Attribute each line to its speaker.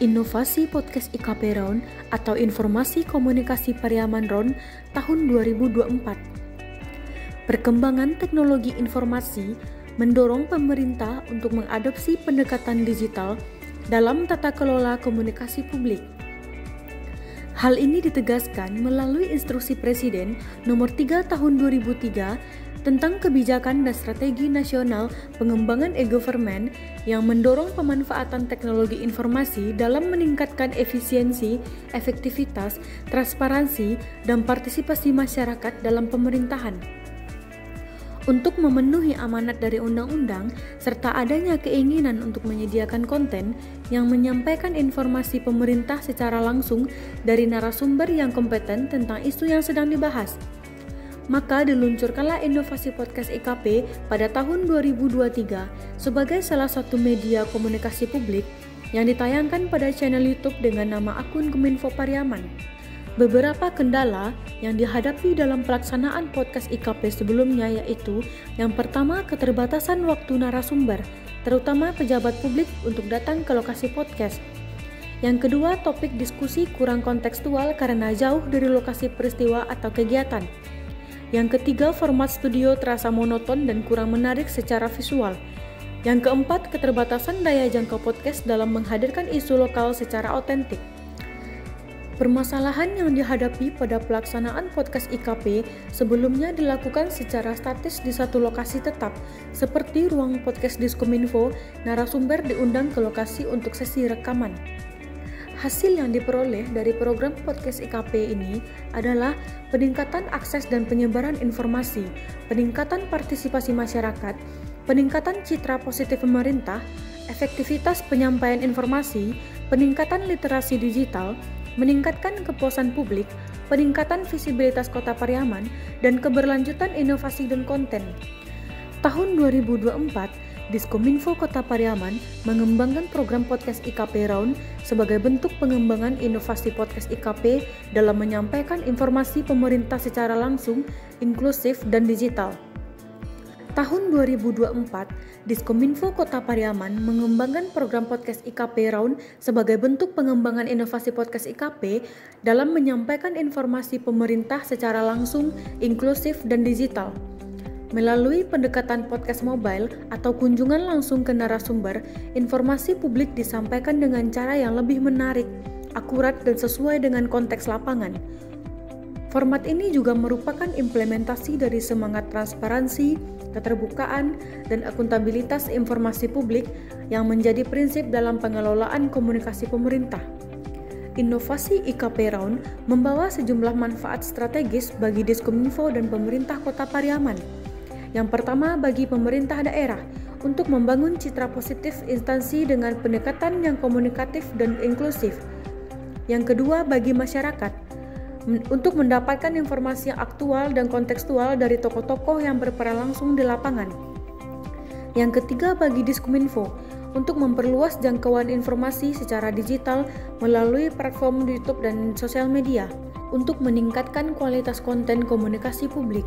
Speaker 1: Inovasi Podcast IKP Round atau Informasi Komunikasi Pariaman Round tahun 2024. Perkembangan teknologi informasi mendorong pemerintah untuk mengadopsi pendekatan digital dalam tata kelola komunikasi publik. Hal ini ditegaskan melalui Instruksi Presiden Nomor 3 Tahun 2003 tentang Kebijakan dan Strategi Nasional Pengembangan E-Government yang mendorong pemanfaatan teknologi informasi dalam meningkatkan efisiensi, efektivitas, transparansi, dan partisipasi masyarakat dalam pemerintahan. Untuk memenuhi amanat dari undang-undang serta adanya keinginan untuk menyediakan konten yang menyampaikan informasi pemerintah secara langsung dari narasumber yang kompeten tentang isu yang sedang dibahas, maka diluncurkanlah inovasi podcast IKP pada tahun 2023 sebagai salah satu media komunikasi publik yang ditayangkan pada channel YouTube dengan nama akun Kominfo Pariaman. Beberapa kendala yang dihadapi dalam pelaksanaan podcast IKP sebelumnya yaitu yang pertama, keterbatasan waktu narasumber, terutama pejabat publik untuk datang ke lokasi podcast. Yang kedua, topik diskusi kurang kontekstual karena jauh dari lokasi peristiwa atau kegiatan. Yang ketiga, format studio terasa monoton dan kurang menarik secara visual. Yang keempat, keterbatasan daya jangkau podcast dalam menghadirkan isu lokal secara otentik. Permasalahan yang dihadapi pada pelaksanaan podcast IKP sebelumnya dilakukan secara statis di satu lokasi tetap, seperti ruang podcast Diskominfo, narasumber diundang ke lokasi untuk sesi rekaman. Hasil yang diperoleh dari program podcast IKP ini adalah peningkatan akses dan penyebaran informasi, peningkatan partisipasi masyarakat, peningkatan citra positif pemerintah, efektivitas penyampaian informasi, peningkatan literasi digital, meningkatkan kepuasan publik, peningkatan visibilitas Kota Pariaman, dan keberlanjutan inovasi dan konten. Tahun 2024, Diskominfo Kota Pariaman mengembangkan program podcast IKP Round sebagai bentuk pengembangan inovasi podcast IKP dalam menyampaikan informasi pemerintah secara langsung, inklusif, dan digital. Tahun 2024, Diskominfo Kota Pariaman mengembangkan program podcast IKP Round sebagai bentuk pengembangan inovasi podcast IKP dalam menyampaikan informasi pemerintah secara langsung, inklusif, dan digital. Melalui pendekatan podcast mobile atau kunjungan langsung ke narasumber, informasi publik disampaikan dengan cara yang lebih menarik, akurat, dan sesuai dengan konteks lapangan. Format ini juga merupakan implementasi dari semangat transparansi, keterbukaan, dan akuntabilitas informasi publik yang menjadi prinsip dalam pengelolaan komunikasi pemerintah. Inovasi IKP Round membawa sejumlah manfaat strategis bagi Diskominfo dan pemerintah Kota Pariaman. Yang pertama, bagi pemerintah daerah untuk membangun citra positif instansi dengan pendekatan yang komunikatif dan inklusif. Yang kedua, bagi masyarakat untuk mendapatkan informasi yang aktual dan kontekstual dari tokoh-tokoh yang berperan langsung di lapangan. Yang ketiga, bagi Diskominfo untuk memperluas jangkauan informasi secara digital melalui platform YouTube dan sosial media untuk meningkatkan kualitas konten komunikasi publik.